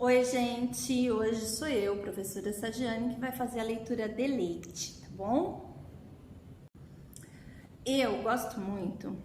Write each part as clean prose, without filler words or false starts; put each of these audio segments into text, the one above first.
Oi, gente! Hoje sou eu, professora Sagiane, que vai fazer a leitura de leite, tá bom? Eu gosto muito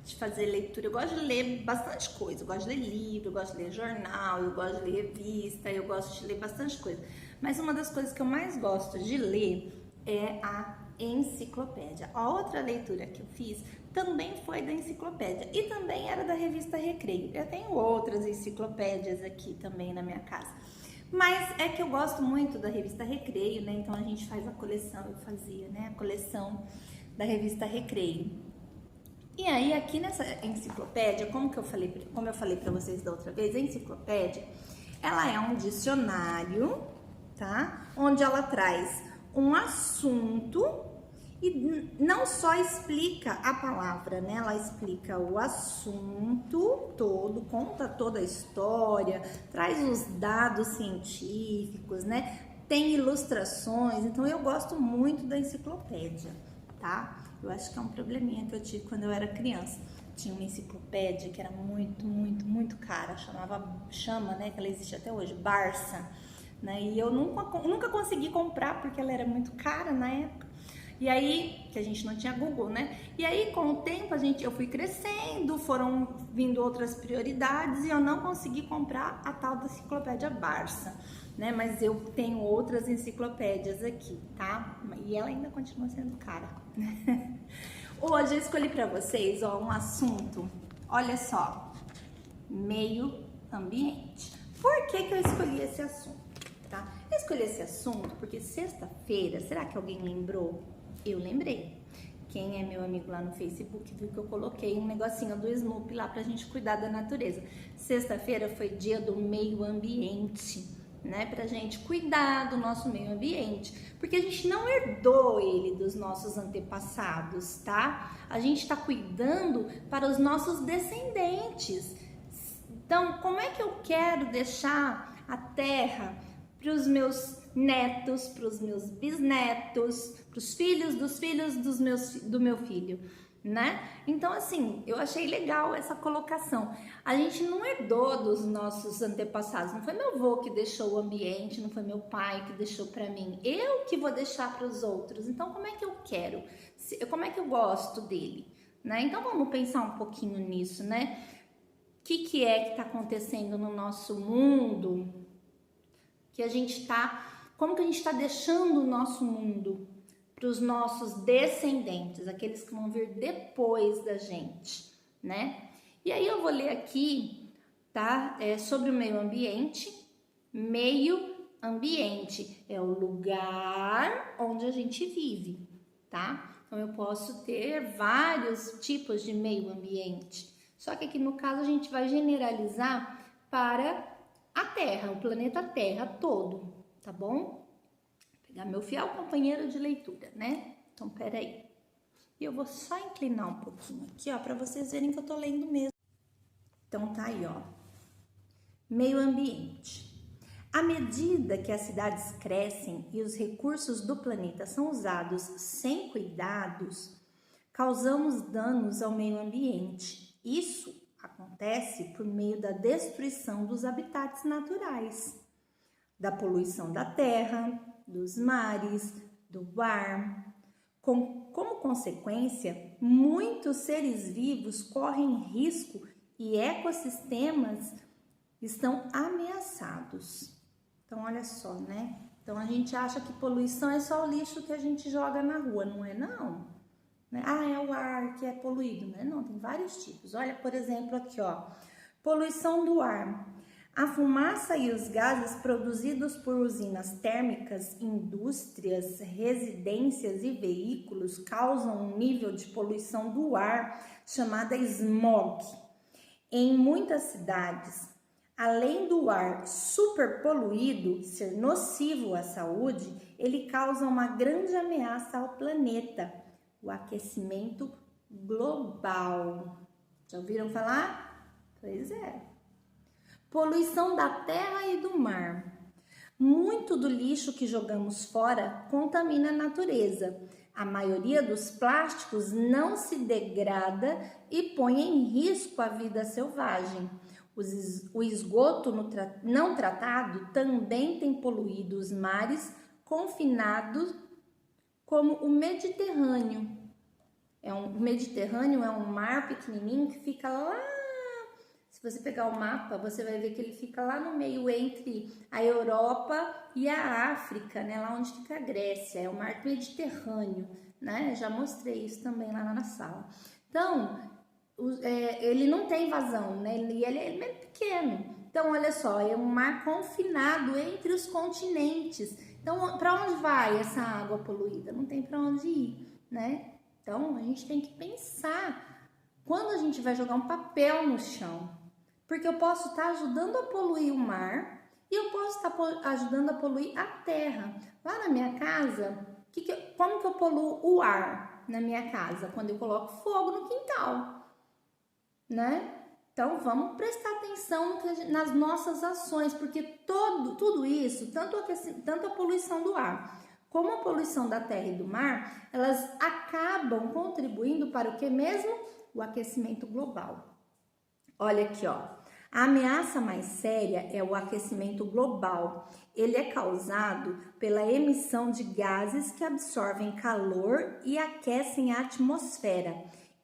de fazer leitura, eu gosto de ler bastante coisa, eu gosto de ler livro, eu gosto de ler jornal, eu gosto de ler revista, eu gosto de ler bastante coisa. Mas uma das coisas que eu mais gosto de ler é a enciclopédia. A outra leitura que eu fiz também foi da enciclopédia e também era da revista Recreio. Eu tenho outras enciclopédias aqui também na minha casa. Mas é que eu gosto muito da revista Recreio, né? Então a gente faz a coleção, eu fazia, né? A coleção da revista Recreio. E aí aqui nessa enciclopédia, como eu falei para vocês da outra vez, a enciclopédia, ela é um dicionário, tá? Onde ela traz um assunto e não só explica a palavra, né? Ela explica o assunto todo, conta toda a história, traz os dados científicos, né? Tem ilustrações, então eu gosto muito da enciclopédia, tá? Eu acho que é um probleminha que eu tive quando eu era criança. Tinha uma enciclopédia que era muito cara, chama, né? Que ela existe até hoje, Barça, né? E eu nunca consegui comprar porque ela era muito cara na época. E aí, que a gente não tinha Google, né? E aí, com o tempo, eu fui crescendo, foram vindo outras prioridades e eu não consegui comprar a tal da enciclopédia Barça, né? Mas eu tenho outras enciclopédias aqui, tá? E ela ainda continua sendo cara. Hoje eu escolhi para vocês, ó, um assunto, olha só, meio ambiente. Por que eu escolhi esse assunto, tá? Eu escolhi esse assunto porque sexta-feira, será que alguém lembrou? Eu lembrei. Quem é meu amigo lá no Facebook viu que eu coloquei um negocinho do Snoopy lá pra gente cuidar da natureza. Sexta-feira foi dia do meio ambiente, né? Pra gente cuidar do nosso meio ambiente, porque a gente não herdou ele dos nossos antepassados, tá? A gente tá cuidando para os nossos descendentes. Então, como é que eu quero deixar a terra para os meus netos, para os meus bisnetos, para os filhos dos filhos do meu filho, né? Então, assim, eu achei legal essa colocação. A gente não herdou dos nossos antepassados, não foi meu avô que deixou o ambiente, não foi meu pai que deixou para mim, eu que vou deixar para os outros. Então, como é que eu quero? Como é que eu gosto dele, né? Então, vamos pensar um pouquinho nisso, né? O que é que está acontecendo no nosso mundo? Como que a gente está deixando o nosso mundo para os nossos descendentes, aqueles que vão vir depois da gente, né? E aí eu vou ler aqui, tá? Sobre o meio ambiente. Meio ambiente é o lugar onde a gente vive, tá? Então eu posso ter vários tipos de meio ambiente. Só que aqui no caso a gente vai generalizar para a Terra, o planeta Terra todo, tá bom? Vou pegar meu fiel companheiro de leitura, né? Então, peraí. E eu vou só inclinar um pouquinho aqui, ó, para vocês verem que eu tô lendo mesmo. Então, tá aí, ó. Meio ambiente. À medida que as cidades crescem e os recursos do planeta são usados sem cuidados, causamos danos ao meio ambiente. Isso acontece por meio da destruição dos habitats naturais, da poluição da terra, dos mares, do ar. Como consequência, muitos seres vivos correm risco e ecossistemas estão ameaçados. Então, olha só, né? Então, a gente acha que poluição é só o lixo que a gente joga na rua, não é não? Ah, é o ar que é poluído, né? Não, tem vários tipos. Olha, por exemplo, aqui, ó. Poluição do ar. A fumaça e os gases produzidos por usinas térmicas, indústrias, residências e veículos causam um nível de poluição do ar chamada smog. Em muitas cidades, além do ar superpoluído ser nocivo à saúde, ele causa uma grande ameaça ao planeta. O aquecimento global. Já ouviram falar? Pois é. Poluição da terra e do mar. Muito do lixo que jogamos fora contamina a natureza. A maioria dos plásticos não se degrada e põe em risco a vida selvagem. O esgoto não tratado também tem poluído os mares confinados, como o Mediterrâneo. O Mediterrâneo é um mar pequenininho que fica lá. Se você pegar o mapa, você vai ver que ele fica lá no meio entre a Europa e a África, né? Lá onde fica a Grécia, é o mar Mediterrâneo, né? Já mostrei isso também lá na sala. Então, ele não tem vazão, né? Ele é bem pequeno. Então, olha só, é um mar confinado entre os continentes. Então, para onde vai essa água poluída? Não tem para onde ir, né? Então, a gente tem que pensar quando a gente vai jogar um papel no chão. Porque eu posso estar ajudando a poluir o mar e eu posso estar ajudando a poluir a terra. Lá na minha casa, como que eu poluo o ar na minha casa? Quando eu coloco fogo no quintal, né? Então, vamos prestar atenção nas nossas ações, porque tudo isso, tanto a poluição do ar, como a poluição da terra e do mar, elas acabam contribuindo para o que mesmo? O aquecimento global. Olha aqui, ó. A ameaça mais séria é o aquecimento global. Ele é causado pela emissão de gases que absorvem calor e aquecem a atmosfera.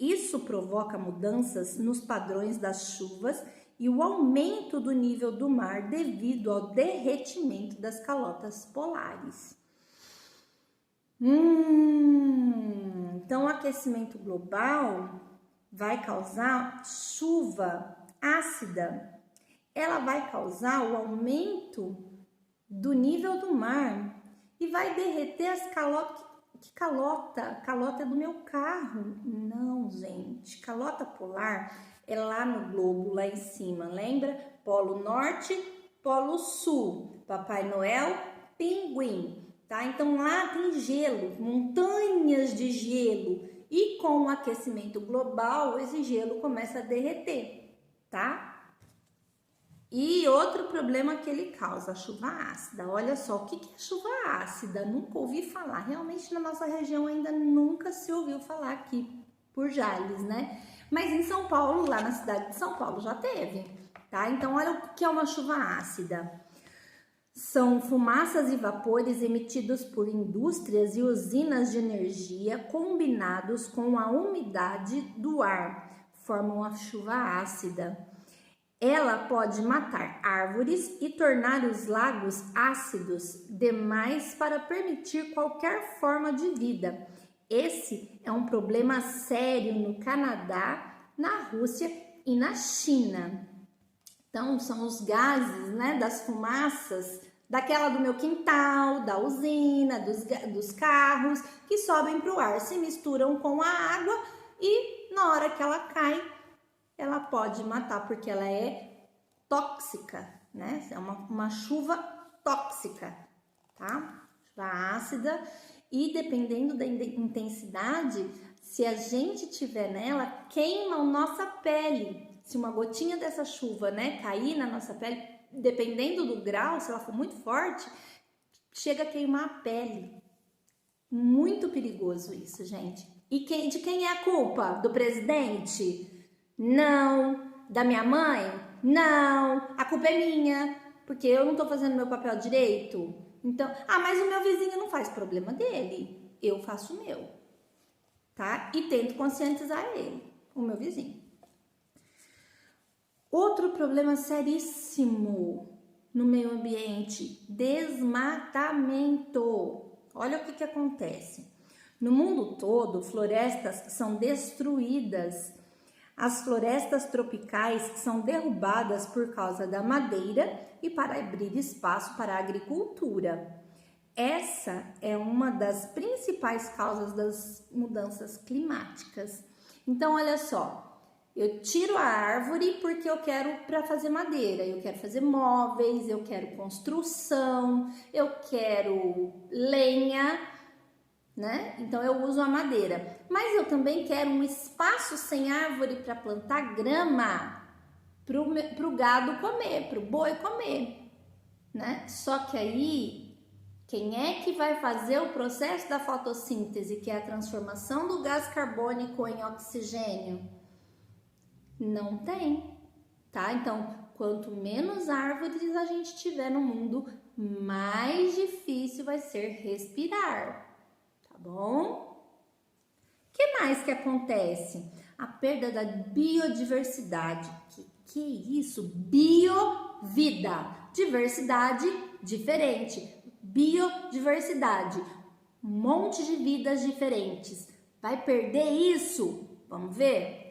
Isso provoca mudanças nos padrões das chuvas e o aumento do nível do mar devido ao derretimento das calotas polares. Então, o aquecimento global vai causar chuva ácida. Ela vai causar o aumento do nível do mar e vai derreter as calotas. Que calota? Calota é do meu carro. Não, gente. Calota polar é lá no globo, lá em cima. Lembra? Polo Norte, Polo Sul. Papai Noel, pinguim. Tá? Então lá tem gelo, montanhas de gelo. E com o aquecimento global, esse gelo começa a derreter, tá? E outro problema que ele causa, a chuva ácida. Olha só, o que é chuva ácida? Nunca ouvi falar. Realmente na nossa região ainda nunca se ouviu falar aqui por Jales, né? Mas em São Paulo, lá na cidade de São Paulo, já teve, tá? Então, olha o que é uma chuva ácida. São fumaças e vapores emitidos por indústrias e usinas de energia combinados com a umidade do ar, formam a chuva ácida. Ela pode matar árvores e tornar os lagos ácidos demais para permitir qualquer forma de vida. Esse é um problema sério no Canadá, na Rússia e na China. Então, são os gases, né, das fumaças, daquela do meu quintal, da usina, dos carros, que sobem para o ar, se misturam com a água e na hora que ela cai, ela pode matar, porque ela é tóxica, né? É uma chuva tóxica, tá? Chuva ácida. E dependendo da intensidade, se a gente tiver nela, queima a nossa pele. Se uma gotinha dessa chuva, né, cair na nossa pele, dependendo do grau, se ela for muito forte, chega a queimar a pele. Muito perigoso isso, gente. E de quem é a culpa? Do presidente? Não. Da minha mãe? Não. A culpa é minha, porque eu não tô fazendo meu papel direito. Então, mas o meu vizinho não faz, problema dele. Eu faço o meu, tá? E tento conscientizar ele, o meu vizinho. Outro problema seríssimo no meio ambiente, desmatamento. Olha o que acontece. No mundo todo, florestas são destruídas. As florestas tropicais são derrubadas por causa da madeira e para abrir espaço para a agricultura. Essa é uma das principais causas das mudanças climáticas. Então, olha só. Eu tiro a árvore porque eu quero para fazer madeira, eu quero fazer móveis, eu quero construção, eu quero lenha, né? Então eu uso a madeira. Mas eu também quero um espaço sem árvore para plantar grama para o gado comer, para o boi comer, né? Só que aí, quem é que vai fazer o processo da fotossíntese, que é a transformação do gás carbônico em oxigênio? Não tem. tá? Então, quanto menos árvores a gente tiver no mundo, mais difícil vai ser respirar, tá bom? O que mais que acontece? A perda da biodiversidade. Que é isso? Biovida. Diversidade diferente. Biodiversidade. Um monte de vidas diferentes. Vai perder isso? Vamos ver?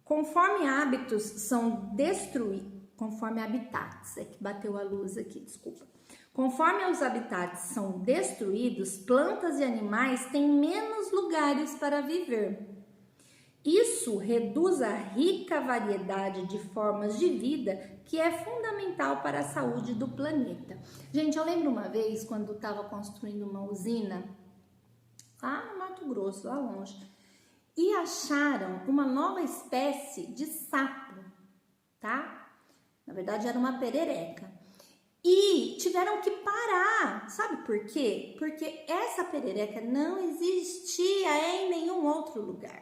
Conforme hábitos são destruídos, conforme habitats, é que bateu a luz aqui, desculpa. Conforme os habitats são destruídos, plantas e animais têm menos lugares para viver. Isso reduz a rica variedade de formas de vida que é fundamental para a saúde do planeta. Gente, eu lembro uma vez quando estava construindo uma usina lá no Mato Grosso, lá longe, e acharam uma nova espécie de sapo, tá? Na verdade era uma perereca. E tiveram que parar, sabe por quê? Porque essa perereca não existia em nenhum outro lugar.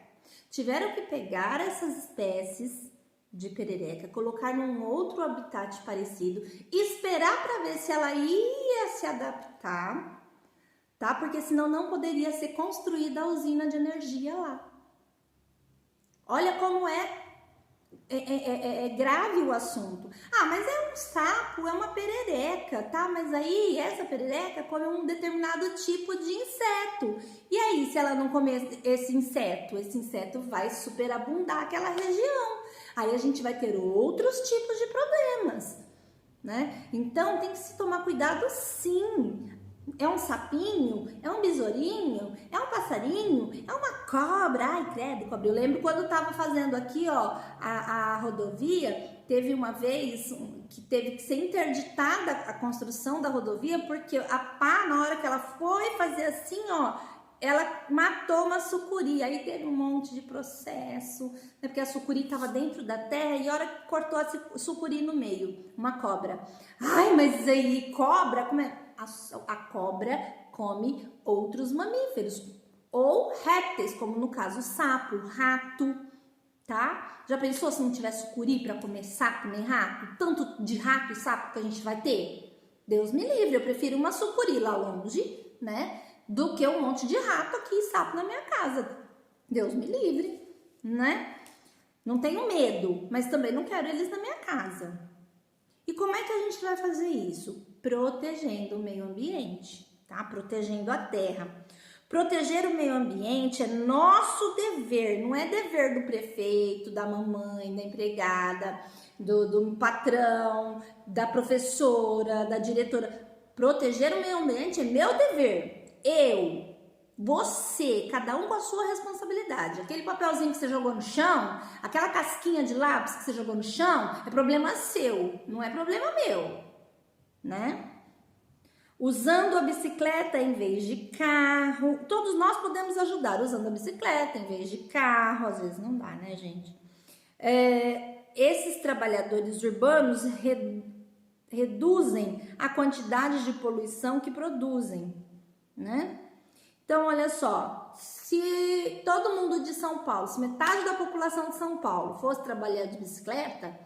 Tiveram que pegar essas espécies de perereca, colocar num outro habitat parecido, esperar para ver se ela ia se adaptar, tá? Porque senão não poderia ser construída a usina de energia lá. Olha como é grave o assunto. Ah, mas é um sapo, é uma perereca, tá? Mas aí essa perereca come um determinado tipo de inseto. E aí, se ela não comer esse inseto vai superabundar aquela região. Aí a gente vai ter outros tipos de problemas, né? Então tem que se tomar cuidado sim. É um sapinho? É um besourinho? É um passarinho? É uma cobra? Ai, credo, cobra. Eu lembro quando eu tava fazendo aqui, ó, a rodovia, teve uma vez que teve que ser interditada a construção da rodovia, porque a pá, na hora que ela foi fazer assim, ó, ela matou uma sucuri. Aí teve um monte de processo, né, porque a sucuri tava dentro da terra e a hora que cortou a sucuri no meio, uma cobra. Ai, mas aí cobra, como é? A cobra come outros mamíferos ou répteis, como no caso o sapo, o rato, tá? Já pensou se não tivesse sucuri para comer sapo nem rato? Tanto de rato e sapo que a gente vai ter? Deus me livre, eu prefiro uma sucuri lá longe, né? Do que um monte de rato aqui e sapo na minha casa. Deus me livre, né? Não tenho medo, mas também não quero eles na minha casa. E como é que a gente vai fazer isso? Protegendo o meio ambiente, tá? Protegendo a terra. Proteger o meio ambiente é nosso dever, não é dever do prefeito, da mamãe, da empregada, do patrão, da professora, da diretora. Proteger o meio ambiente é meu dever. Eu, você, cada um com a sua responsabilidade. Aquele papelzinho que você jogou no chão, aquela casquinha de lápis que você jogou no chão, é problema seu, não é problema meu, né? Usando a bicicleta em vez de carro, todos nós podemos ajudar usando a bicicleta em vez de carro, às vezes não dá, né, gente? Esses trabalhadores urbanos reduzem a quantidade de poluição que produzem, né? Então, olha só, se todo mundo de São Paulo, se metade da população de São Paulo fosse trabalhar de bicicleta,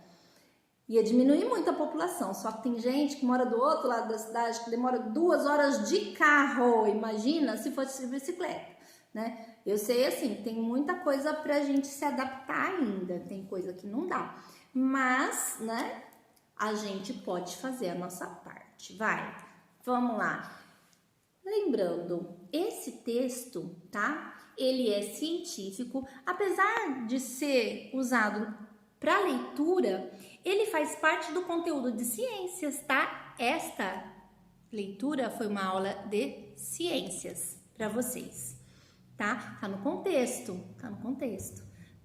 ia diminuir muito a população. Só que tem gente que mora do outro lado da cidade que demora 2 horas de carro. Imagina se fosse de bicicleta, né? Eu sei, assim, tem muita coisa pra gente se adaptar ainda, tem coisa que não dá. Mas, né, a gente pode fazer a nossa parte. Vai, vamos lá. Lembrando, esse texto, tá? Ele é científico, apesar de ser usado para leitura, ele faz parte do conteúdo de ciências, tá? Esta leitura foi uma aula de ciências para vocês, tá? Tá no contexto,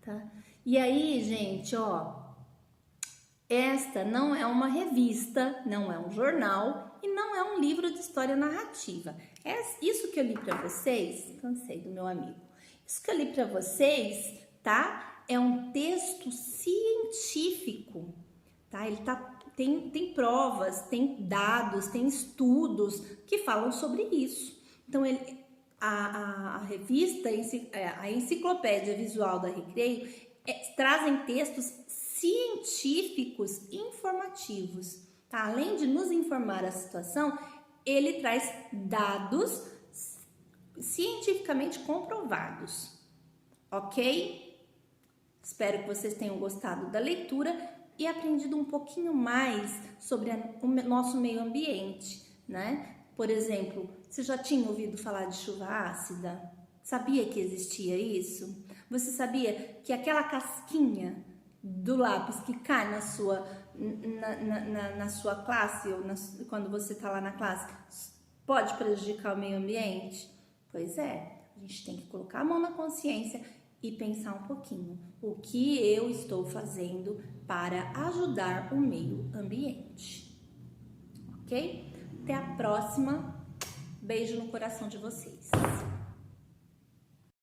tá? E aí, gente, ó, esta não é uma revista, não é um jornal e não é um livro de história narrativa. Isso que eu li para vocês, cansei do meu amigo. Isso que eu li para vocês, tá? É um texto científico, tá? Ele tem provas, tem dados, tem estudos que falam sobre isso. Então, a revista, a Enciclopédia Visual da Recreio, trazem textos científicos informativos, tá? Além de nos informar a situação, ele traz dados cientificamente comprovados, ok? Espero que vocês tenham gostado da leitura e aprendido um pouquinho mais sobre o nosso meio ambiente, né? Por exemplo, você já tinha ouvido falar de chuva ácida? Sabia que existia isso? Você sabia que aquela casquinha do lápis que cai na sua classe ou quando você está lá na classe pode prejudicar o meio ambiente? Pois é, a gente tem que colocar a mão na consciência e pensar um pouquinho o que eu estou fazendo para ajudar o meio ambiente, ok? Até a próxima, beijo no coração de vocês.